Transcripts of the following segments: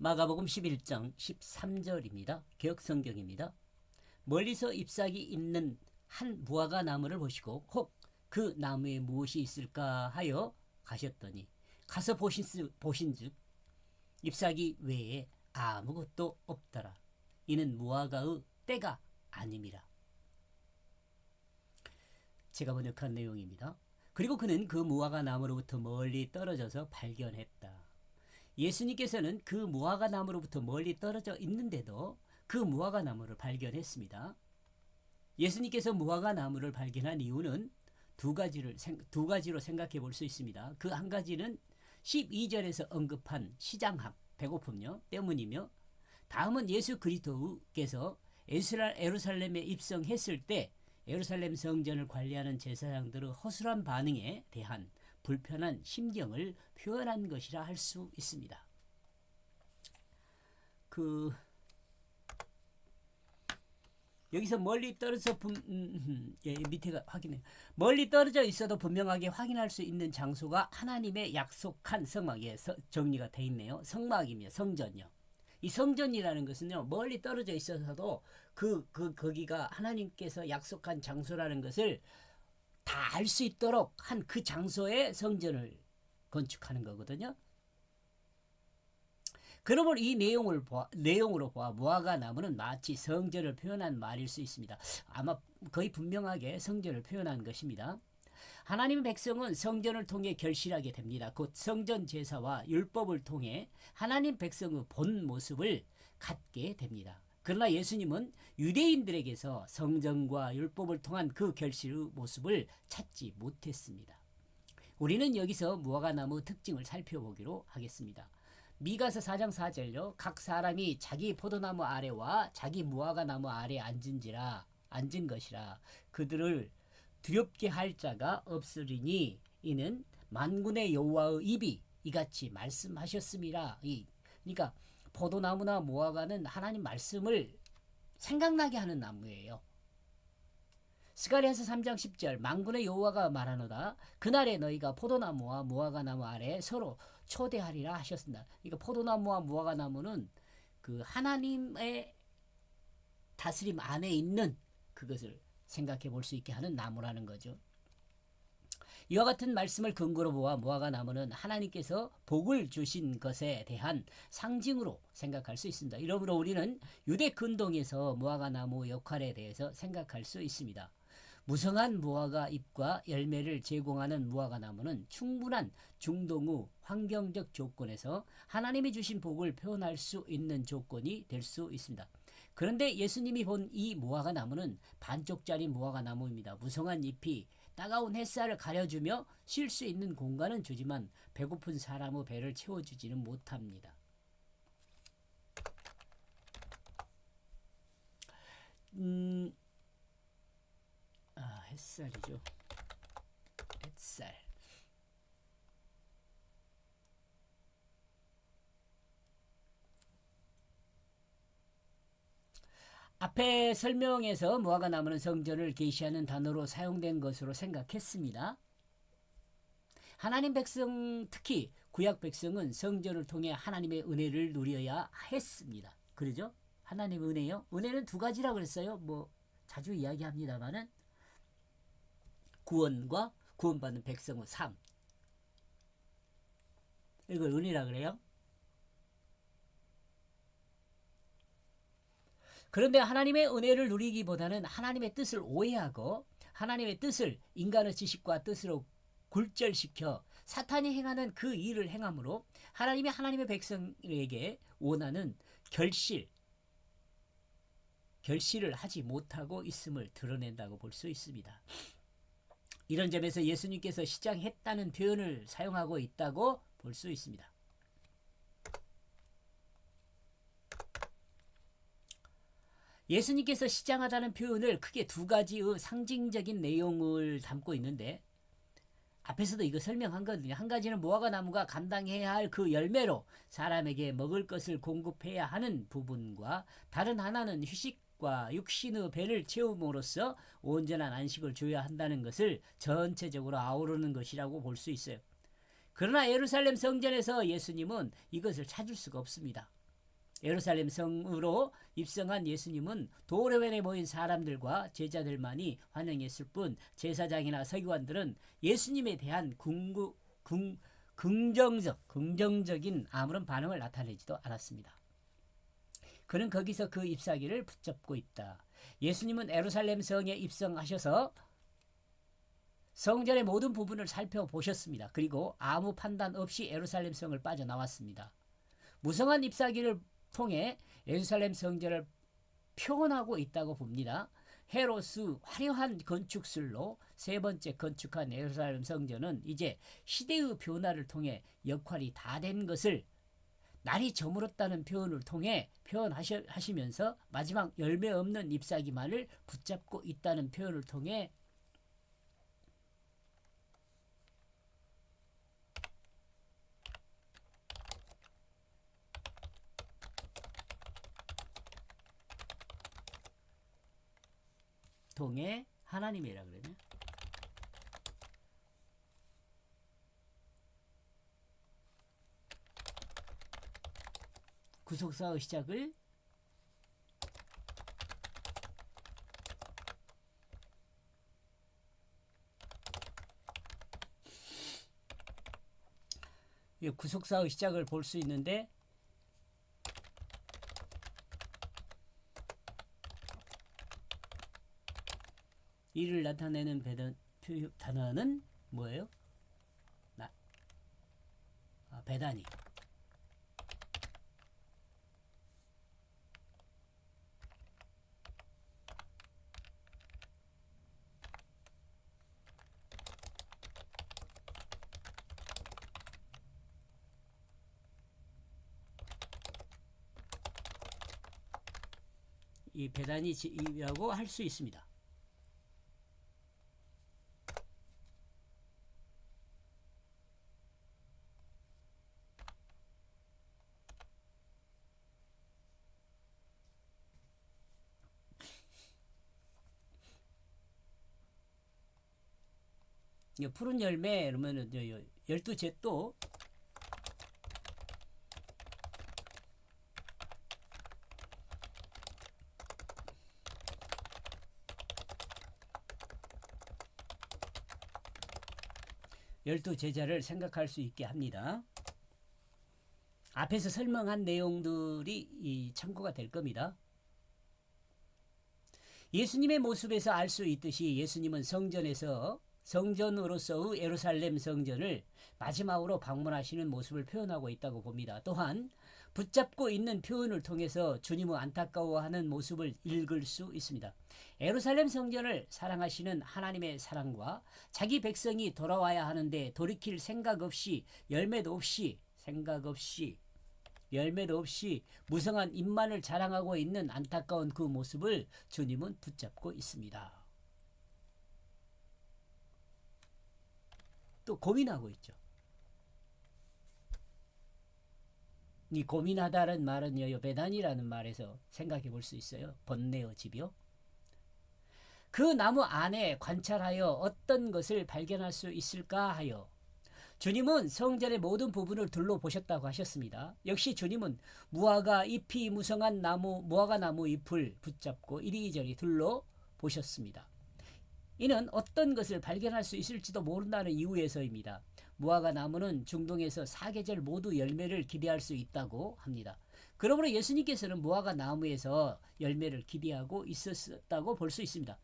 마가복음 11장 13절입니다. 개역성경입니다. 멀리서 ip삭이 있는 한 무화과 나무를 보시고 혹 그 나무에 무엇이 있을까 하여 가셨더니 가서 보신즉 ip삭이 외에 아무것도 없더라. 이는 무화과의 때가 아님이라. 제가 번역한 내용입니다. 그리고 그는 그 무화과 나무로부터 멀리 떨어져서 발견했다. 예수님께서는 그 무화과 나무로부터 멀리 떨어져 있는데도 그 무화과 나무를 발견했습니다. 예수님께서 무화과 나무를 발견한 이유는 두 가지로 생각해 볼 수 있습니다. 그 한 가지는 12절에서 언급한 시장함, 배고픔요 때문이며, 다음은 예수 그리스도께서 예루살렘에 입성했을 때 예루살렘 성전을 관리하는 제사장들의 허술한 반응에 대한 불편한 심경을 표현한 것이라 할 수 있습니다. 여기서 멀리 떨어져 밑에가 확인해. 멀리 떨어져 있어도 분명하게 확인할 수 있는 장소가 하나님의 약속한 성막에 정리가 돼 있네요. 성막이며 성전이요. 이 성전이라는 것은요, 멀리 떨어져 있어서도 거기가 하나님께서 약속한 장소라는 것을 다 알 수 있도록 한 그 장소에 성전을 건축하는 거거든요. 그러므로 이 내용으로 보아 무화과 나무는 마치 성전을 표현한 말일 수 있습니다. 아마 거의 분명하게 성전을 표현한 것입니다. 하나님의 백성은 성전을 통해 결실하게 됩니다. 곧 성전 제사와 율법을 통해 하나님 백성의 본 모습을 갖게 됩니다. 그러나 예수님은 유대인들에게서 성전과 율법을 통한 그 결실의 모습을 찾지 못했습니다. 우리는 여기서 무화과 나무 특징을 살펴보기로 하겠습니다. 미가서 4장 4절요. 각 사람이 자기 포도나무 아래와 자기 무화과 나무 아래 앉은 것이라. 그들을 두렵게 할 자가 없으리니 이는 만군의 여호와의 입이 이같이 말씀하셨음이라. 그러니까 포도나무나 무화과는 하나님 말씀을 생각나게 하는 나무예요. 스가랴서 3장 10절 만군의 여호와가 말하노다. 그날에 너희가 포도나무와 무화과 나무 아래 서로 초대하리라 하셨습니다. 그러니까 포도나무와 무화과 나무는 그 하나님의 다스림 안에 있는 그것을 생각해 볼 수 있게 하는 나무라는 거죠. 이와 같은 말씀을 근거로 보아 무화과 나무는 하나님께서 복을 주신 것에 대한 상징으로 생각할 수 있습니다. 이러므로 우리는 유대 근동에서 무화과 나무 역할에 대해서 생각할 수 있습니다. 무성한 무화과 잎과 열매를 제공하는 무화과 나무는 충분한 중동의 환경적 조건에서 하나님이 주신 복을 표현할 수 있는 조건이 될 수 있습니다. 그런데 예수님이 본 이 무화과 나무는 반쪽짜리 무화과 나무입니다. 무성한 잎이 따가운 햇살을 가려주며 쉴 수 있는 공간은 주지만 배고픈 사람의 배를 채워주지는 못합니다. 햇살이죠. 햇살. 앞에 설명에서 무화과 나무는 성전을 계시하는 단어로 사용된 것으로 생각했습니다. 하나님 백성, 특히 구약 백성은 성전을 통해 하나님의 은혜를 누려야 했습니다. 그러죠? 하나님의 은혜요? 은혜는 두 가지라고 그랬어요. 자주 이야기합니다만은 구원과 구원받는 백성의 삶. 이걸 은혜라 그래요. 그런데 하나님의 은혜를 누리기보다는 하나님의 뜻을 오해하고 하나님의 뜻을 인간의 지식과 뜻으로 굴절시켜 사탄이 행하는 그 일을 행함으로 하나님의 백성에게 원하는 결실을 하지 못하고 있음을 드러낸다고 볼 수 있습니다. 이런 점에서 예수님께서 시장했다는 표현을 사용하고 있다고 볼 수 있습니다. 예수님께서 시장하다는 표현을 크게 두 가지의 상징적인 내용을 담고 있는데, 앞에서도 이거 설명한 거거든요. 한 가지는 무화과 나무가 감당해야 할 그 열매로 사람에게 먹을 것을 공급해야 하는 부분과, 다른 하나는 휴식과 육신의 배를 채움으로써 온전한 안식을 줘야 한다는 것을 전체적으로 아우르는 것이라고 볼 수 있어요. 그러나 예루살렘 성전에서 예수님은 이것을 찾을 수가 없습니다. 예루살렘 성으로 입성한 예수님은 도로변에 모인 사람들과 제자들만이 환영했을 뿐 제사장이나 서기관들은 예수님에 대한 긍정적인 아무런 반응을 나타내지도 않았습니다. 그는 거기서 그 잎사귀를 붙잡고 있다. 예수님은 예루살렘 성에 입성하셔서 성전의 모든 부분을 살펴보셨습니다. 그리고 아무 판단 없이 예루살렘 성을 빠져나왔습니다. 무성한 잎사귀를 통해 예루살렘 성전을 표현하고 있다고 봅니다. 헤로스 화려한 건축술로 세 번째 건축한 예루살렘 성전은 이제 시대의 변화를 통해 역할이 다 된 것을 날이 저물었다는 표현을 통해 표현하시면서 마지막 열매 없는 잎사귀만을 붙잡고 있다는 표현을 통해 하나님이라 그러네. 구속사의 시작을 구속사의 시작을 볼 수 있는데 이를 나타내는 단어는 뭐예요? 베다니. 이 베다니라고 할 수 있습니다. 푸른 열매 그러면은 12zet도 열두 제자를 생각할 수 있게 합니다. 앞에서 설명한 내용들이 참고가 될 겁니다. 예수님의 모습에서 알 수 있듯이 예수님은 성전으로서의 예루살렘 성전을 마지막으로 방문하시는 모습을 표현하고 있다고 봅니다. 또한 붙잡고 있는 표현을 통해서 주님의 안타까워하는 모습을 읽을 수 있습니다. 예루살렘 성전을 사랑하시는 하나님의 사랑과 자기 백성이 돌아와야 하는데 돌이킬 생각 없이 열매도 없이 무성한 잎만을 자랑하고 있는 안타까운 그 모습을 주님은 붙잡고 있습니다. 또 고민하고 있죠. 이 고민하다는 말은요, 베단이라는 말에서 생각해 볼 수 있어요. 번뇌의 집이요. 그 나무 안에 관찰하여 어떤 것을 발견할 수 있을까 하여 주님은 성전의 모든 부분을 둘러보셨다고 하셨습니다. 역시 주님은 무화과 나무 잎을 붙잡고 이리저리 둘러보셨습니다. 이는 어떤 것을 발견할 수 있을지도 모른다는 이유에서입니다. 무화과 나무는 중동에서 4계절 모두 열매를 기대할 수 있다고 합니다. 그러므로 예수님께서는 무화과 나무에서 열매를 기대하고 있었다고 볼 수 있습니다.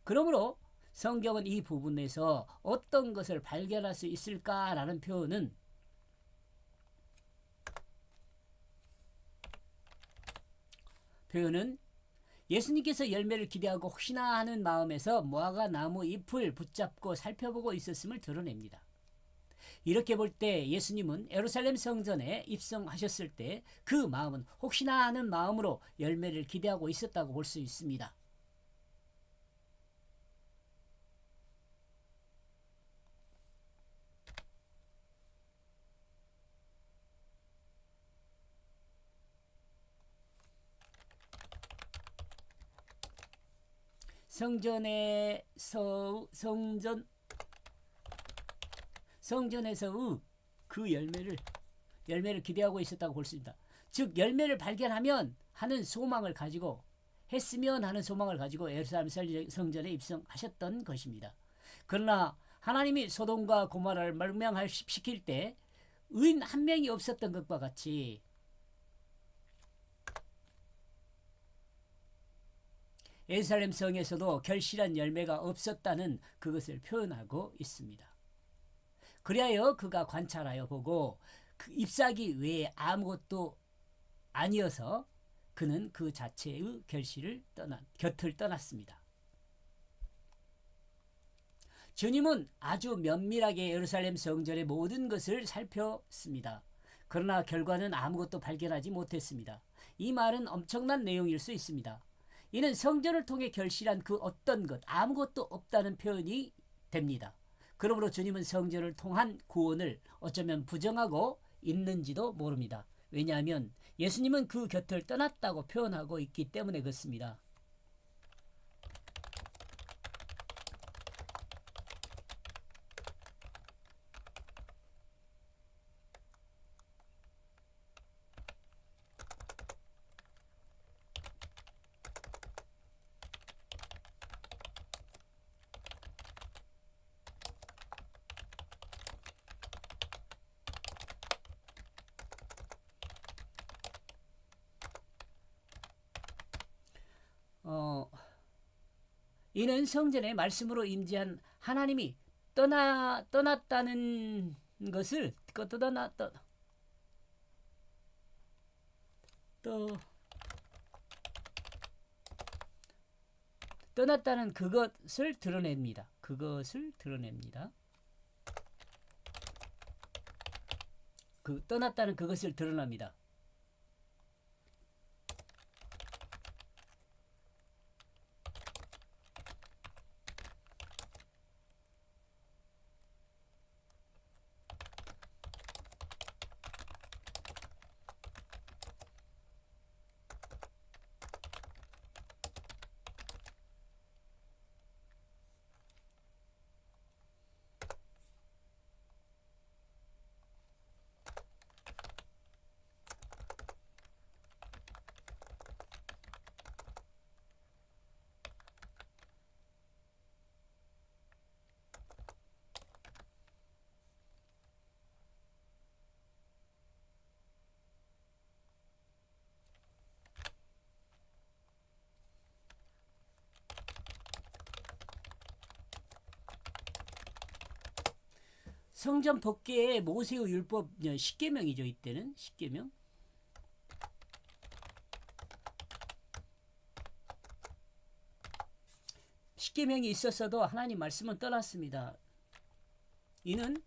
그러므로 성경은 이 부분에서 어떤 것을 발견할 수 있을까라는 표현은 예수님께서 열매를 기대하고 혹시나 하는 마음에서 무화과 나무 잎을 붙잡고 살펴보고 있었음을 드러냅니다. 이렇게 볼 때 예수님은 예루살렘 성전에 입성하셨을 때 그 마음은 혹시나 하는 마음으로 열매를 기대하고 있었다고 볼 수 있습니다. 성전에서의 그 열매를 기대하고 있었다고 볼 수 있다. 즉 열매를 발견하면 하는 소망을 가지고 했으면 하는 소망을 가지고 예루살렘 성전에 입성하셨던 것입니다. 그러나 하나님이 소돔과 고모라를 멸망시킬 때 의인 한 명이 없었던 것과 같이 예루살렘 성에서도 결실한 열매가 없었다는 그것을 표현하고 있습니다. 그리하여 그가 관찰하여 보고 그 잎사귀 외에 아무것도 아니어서 그는 그 자체의 곁을 떠났습니다. 주님은 아주 면밀하게 예루살렘 성전의 모든 것을 살폈습니다. 그러나 결과는 아무것도 발견하지 못했습니다. 이 말은 엄청난 내용일 수 있습니다. 이는 성전을 통해 결실한 그 어떤 것, 아무것도 없다는 표현이 됩니다. 그러므로 주님은 성전을 통한 구원을 어쩌면 부정하고 있는지도 모릅니다. 왜냐하면 예수님은 그 곁을 떠났다고 표현하고 있기 때문에 그렇습니다. 이는 성전의 말씀으로 임재한 하나님이 떠났다는 것을 떠났다는 그것을 드러냅니다. 떠났다는 그것을 드러납니다. 성전 법궤에 모세의 율법 10계명이죠. 이때는 10계명. 십계명이 있었어도 하나님 말씀은 떠났습니다. 이는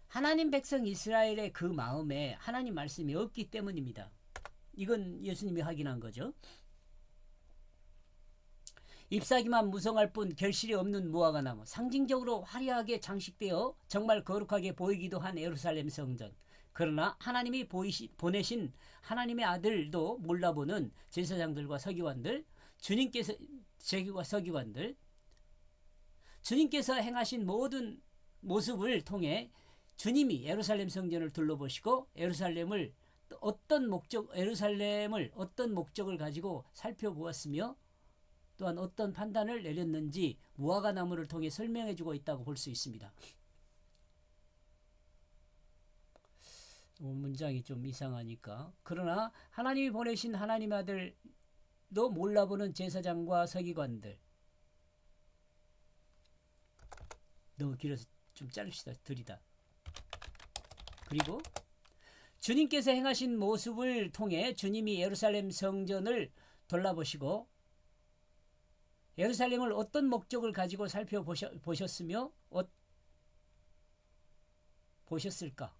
하나님 백성 이스라엘의 그 마음에 하나님 말씀이 없기 때문입니다. 이건 예수님이 확인한 거죠. 잎사귀만 무성할 뿐 결실이 없는 무화과 나무, 상징적으로 화려하게 장식되어 정말 거룩하게 보이기도 한 예루살렘 성전. 그러나 하나님이 보내신 하나님의 아들도 몰라보는 제사장들과 서기관들, 주님께서 행하신 모든 모습을 통해 주님이 예루살렘 성전을 둘러보시고 예루살렘을 어떤 목적을 가지고 살펴보았으며 또한 어떤 판단을 내렸는지 무화과 나무를 통해 설명해 주고 있다고 볼 수 있습니다. 문장이 좀 이상하니까. 그러나 하나님이 보내신 하나님 아들도 몰라보는 제사장과 서기관들. 너무 길어서 좀 자릅시다. 드리다. 그리고 주님께서 행하신 모습을 통해 주님이 예루살렘 성전을 돌아보시고 예루살렘을 어떤 목적을 가지고 살펴보셨으며 보셨을까?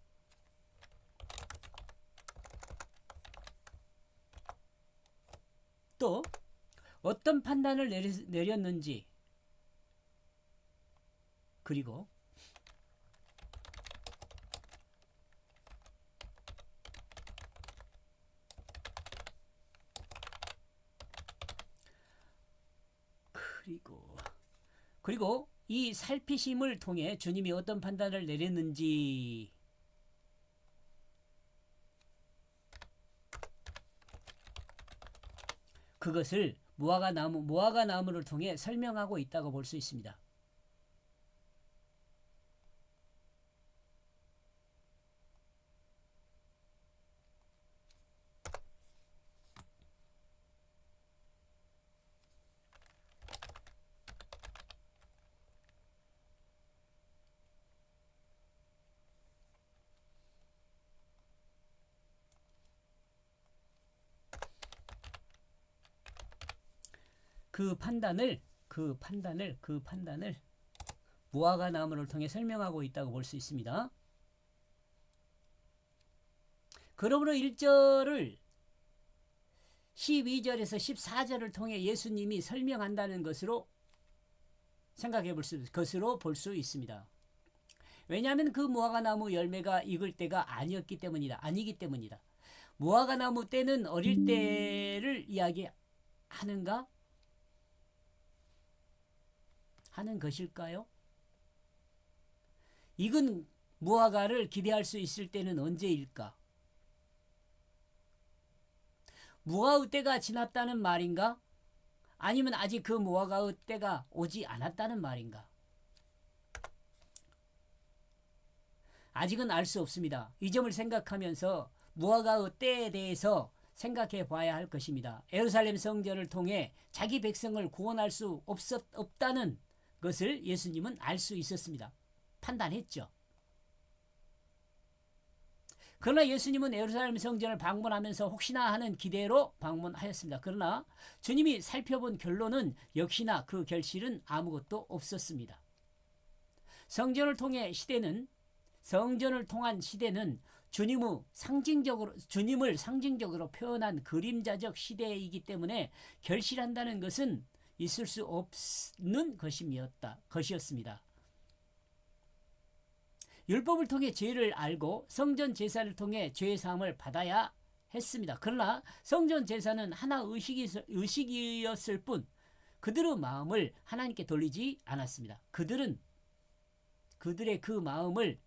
또 어떤 판단을 내렸는지, 그리고 그리고 이 살피심을 통해 주님이 어떤 판단을 내렸는지 그것을 무화과나무를 통해 설명하고 있다고 볼 수 있습니다. 그 판단을 무화과나무를 통해 설명하고 있다고 볼 수 있습니다. 그러므로 1절을 12절에서 14절을 통해 예수님이 설명한다는 것으로 볼 수 있습니다. 왜냐하면 그 무화과나무 열매가 익을 때가 아니기 때문이다. 무화과나무 때는 어릴 때를 이야기하는가? 하는 것일까요? 익은 무화과를 기대할 수 있을 때는 언제일까? 무화의 때가 지났다는 말인가? 아니면 아직 그 무화과의 때가 오지 않았다는 말인가? 아직은 알 수 없습니다. 이 점을 생각하면서 무화과의 때에 대해서 생각해 봐야 할 것입니다. 예루살렘 성전을 통해 자기 백성을 구원할 수 없다는 것을 예수님은 알 수 있었습니다. 판단했죠. 그러나 예수님은 예루살렘 성전을 방문하면서 혹시나 하는 기대로 방문하였습니다. 그러나 주님이 살펴본 결론은 역시나 그 결실은 아무것도 없었습니다. 성전을 통한 시대는 주님을 상징적으로 표현한 그림자적 시대이기 때문에 결실한다는 것은 있을 수 없는 것이었습니다. 율법을 통해 죄를 알고 성전 제사를 통해 죄 사함을 받아야 했습니다. 그러나 성전 제사는 하나 의식이었을 뿐 그들의 마음을 하나님께 돌리지 않았습니다. 그들의 그 마음을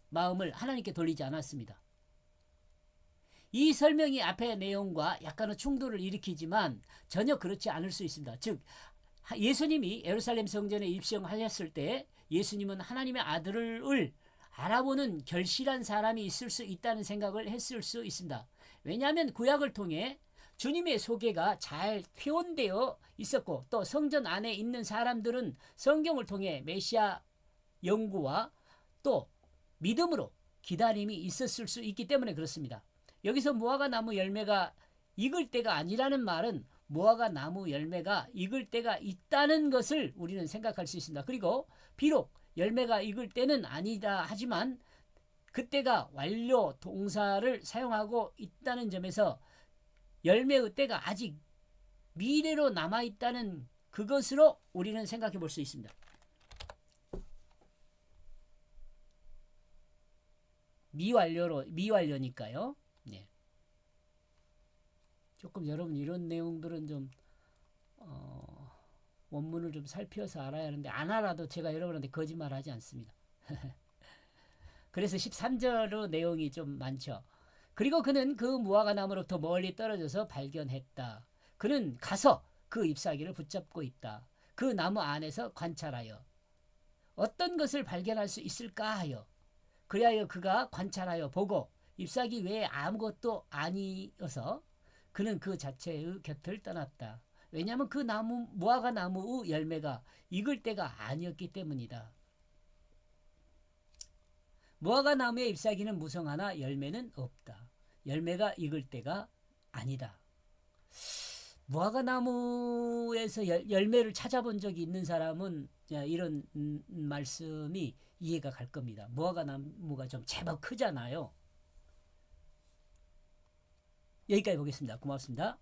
마음을 하나님께 돌리지 않았습니다. 이 설명이 앞의 내용과 약간의 충돌을 일으키지만 전혀 그렇지 않을 수 있습니다. 즉 예수님이 예루살렘 성전에 입성하셨을 때 예수님은 하나님의 아들을 알아보는 결실한 사람이 있을 수 있다는 생각을 했을 수 있습니다. 왜냐하면 구약을 통해 주님의 소개가 잘 표현되어 있었고 또 성전 안에 있는 사람들은 성경을 통해 메시아 연구와 또 믿음으로 기다림이 있었을 수 있기 때문에 그렇습니다. 여기서 무화과나무 열매가 익을 때가 아니라는 말은 무화과나무 열매가 익을 때가 있다는 것을 우리는 생각할 수 있습니다. 그리고 비록 열매가 익을 때는 아니다 하지만 그때가 완료 동사를 사용하고 있다는 점에서 열매의 때가 아직 미래로 남아있다는 그것으로 우리는 생각해 볼 수 있습니다. 미완료니까요. 네. 조금 여러분 이런 내용들은 좀 원문을 좀 살펴서 알아야 하는데 안 알아도 제가 여러분한테 거짓말하지 않습니다. 그래서 13절의 내용이 좀 많죠. 그리고 그는 그 무화과나무로부터 멀리 떨어져서 발견했다. 그는 가서 그 잎사귀를 붙잡고 있다. 그 나무 안에서 관찰하여 어떤 것을 발견할 수 있을까 하여 그리하여 그가 관찰하여 보고 잎사귀 외에 아무것도 아니어서 그는 그 자체의 곁을 떠났다. 왜냐하면 그 무화과나무의 열매가 익을 때가 아니었기 때문이다. 무화과나무의 잎사귀는 무성하나 열매는 없다. 열매가 익을 때가 아니다. 무화과나무에서 열매를 찾아본 적이 있는 사람은 이런 말씀이 이해가 갈 겁니다. 무화과나무가 좀 제법 크잖아요. 여기까지 보겠습니다. 고맙습니다.